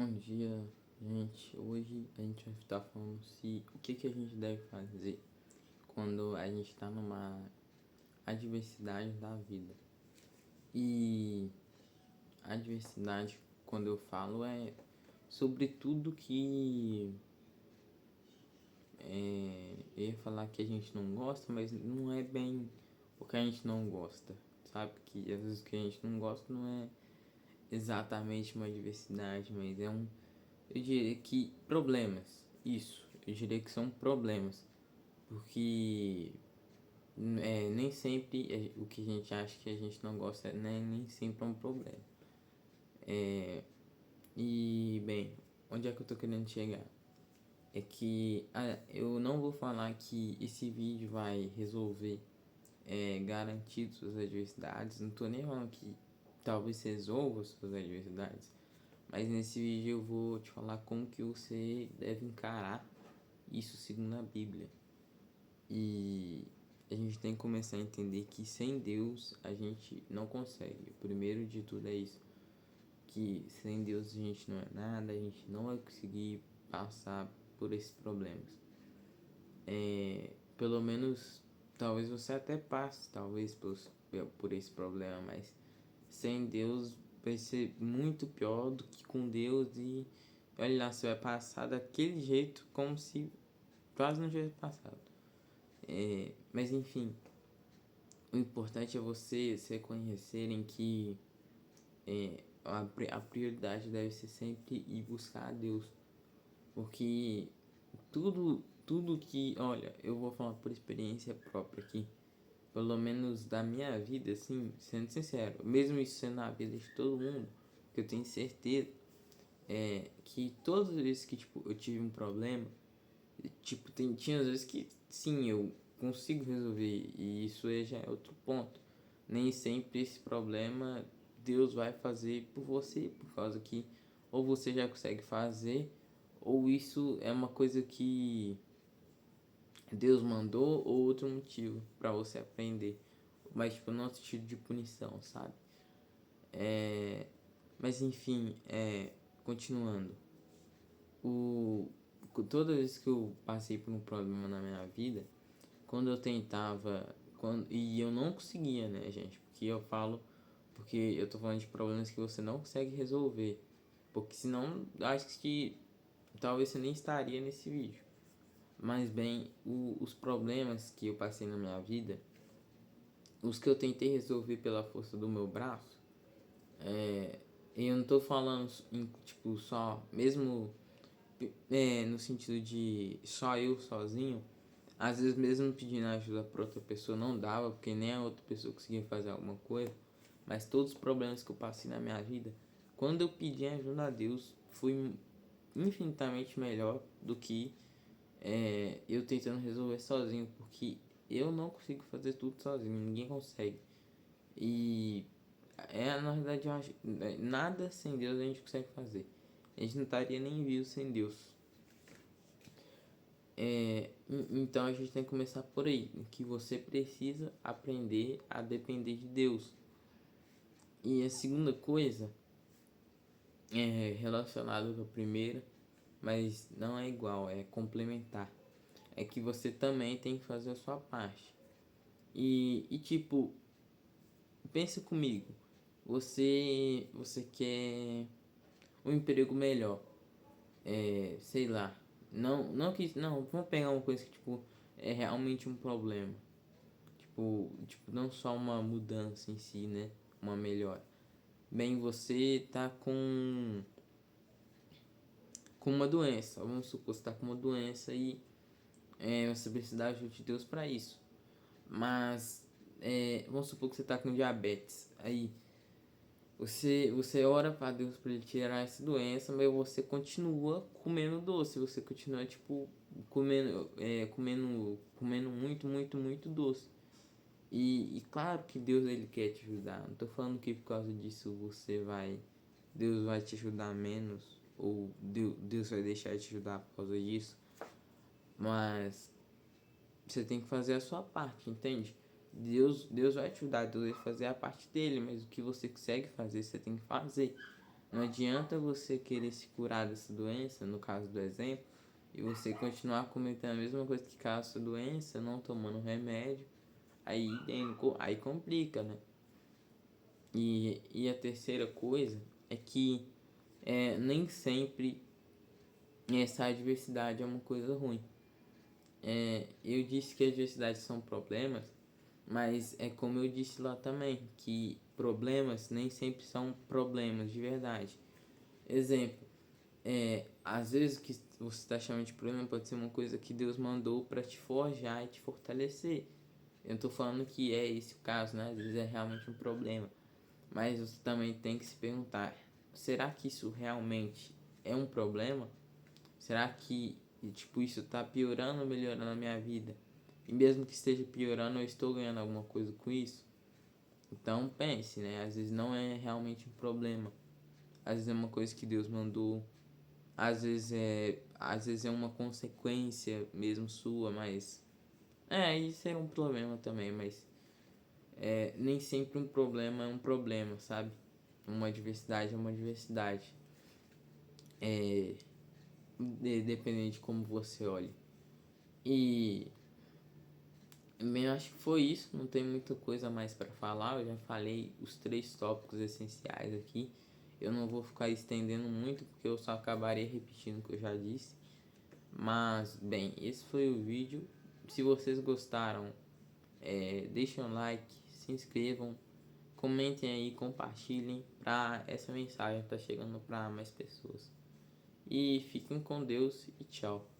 Bom dia, gente. Hoje a gente vai estar falando o que a gente deve fazer quando a gente está numa adversidade da vida. E a adversidade, quando eu falo, é sobre tudo que eu ia falar que a gente não gosta, mas não é bem o que a gente não gosta, sabe? Que às vezes o que a gente não gosta não é exatamente uma adversidade, mas eu diria que problemas, isso, eu diria que são problemas, porque nem sempre o que a gente acha que a gente não gosta, né, nem sempre é um problema. E bem, onde é que eu tô querendo chegar? É que eu não vou falar que esse vídeo vai resolver, garantir suas adversidades, não tô nem falando que talvez resolva suas adversidades, mas nesse vídeo eu vou te falar como que você deve encarar isso segundo a Bíblia. E a gente tem que começar a entender que sem Deus a gente não consegue. O primeiro de tudo é isso, que sem Deus a gente não é nada, a gente não vai conseguir passar por esses problemas. Pelo menos, talvez você até passe, talvez por esse problema, mas sem Deus vai ser muito pior do que com Deus. E olha lá, você vai passar daquele jeito como se quase não tivesse passado. Mas enfim, o importante é vocês reconhecerem que a prioridade deve ser sempre ir buscar a Deus. Porque tudo que, olha, eu vou falar por experiência própria aqui, pelo menos da minha vida, assim, sendo sincero, mesmo isso sendo a vida de todo mundo, que eu tenho certeza, que todas as vezes que, tipo, eu tive um problema, tipo, tinha às vezes que, sim, eu consigo resolver, e isso aí já é outro ponto. Nem sempre esse problema Deus vai fazer por você, por causa que ou você já consegue fazer, ou isso é uma coisa que Deus mandou, ou outro motivo para você aprender. Mas, tipo, não sentido de punição, sabe? Mas, enfim, continuando. O, Toda vez que eu passei por um problema na minha vida, quando eu tentava, e eu não conseguia, né, gente? Porque eu tô falando de problemas que você não consegue resolver. Porque senão, acho que talvez você nem estaria nesse vídeo. Mas bem, os problemas que eu passei na minha vida, os que eu tentei resolver pela força do meu braço, eu não tô falando em, tipo, só, mesmo no sentido de só eu sozinho, às vezes mesmo pedindo ajuda para outra pessoa não dava, porque nem a outra pessoa conseguia fazer alguma coisa, mas todos os problemas que eu passei na minha vida, quando eu pedi ajuda a Deus, foi infinitamente melhor do que eu tentando resolver sozinho, porque eu não consigo fazer tudo sozinho, ninguém consegue. E na verdade eu acho nada sem Deus a gente consegue fazer. A gente não estaria nem vivo sem Deus. Então a gente tem que começar por aí, que você precisa aprender a depender de Deus. E a segunda coisa é relacionada com a primeira, mas não é igual, é complementar. É que você também tem que fazer a sua parte. E tipo, pensa comigo, você quer um emprego melhor, sei lá, não, vamos pegar uma coisa que tipo é realmente um problema. Tipo, não só uma mudança em si, né? Uma melhora. Bem, você tá com uma doença. Vamos supor, você tá com uma doença e você precisa da ajuda de Deus para isso. Mas, vamos supor que você tá com diabetes. Aí, você ora para Deus para ele tirar essa doença, mas você continua comendo doce. Você continua, tipo, comendo muito, muito, muito doce. E claro que Deus ele quer te ajudar. Não tô falando que por causa disso Deus vai te ajudar menos, ou Deus vai deixar de te ajudar por causa disso. Mas você tem que fazer a sua parte, entende? Deus vai te ajudar, Deus vai fazer a parte dele, mas o que você consegue fazer, você tem que fazer. Não adianta você querer se curar dessa doença, no caso do exemplo, e você continuar cometendo a mesma coisa que causa essa doença, não tomando remédio, aí complica, né? E a terceira coisa é que nem sempre essa adversidade é uma coisa ruim. Eu disse que as adversidades são problemas, mas é como eu disse lá também, que problemas nem sempre são problemas de verdade. Exemplo, às vezes o que você está chamando de problema pode ser uma coisa que Deus mandou para te forjar e te fortalecer. Eu não tô falando que é esse o caso, né? Às vezes é realmente um problema. Mas você também tem que se perguntar, será que isso realmente é um problema? Será que, tipo, isso tá piorando ou melhorando a minha vida? E mesmo que esteja piorando, eu estou ganhando alguma coisa com isso? Então pense, né? Às vezes não é realmente um problema. Às vezes é uma coisa que Deus mandou. Às vezes é uma consequência mesmo sua, mas isso é um problema também, mas nem sempre um problema é um problema, sabe? Uma adversidade é uma adversidade. Dependendo de como você olha. E bem, acho que foi isso. Não tem muita coisa mais para falar. Eu já falei os 3 tópicos essenciais aqui. Eu não vou ficar estendendo muito porque eu só acabarei repetindo o que eu já disse. Mas, bem, esse foi o vídeo. Se vocês gostaram, deixem um like, se inscrevam, comentem aí, compartilhem para essa mensagem estar chegando para mais pessoas. E fiquem com Deus e tchau.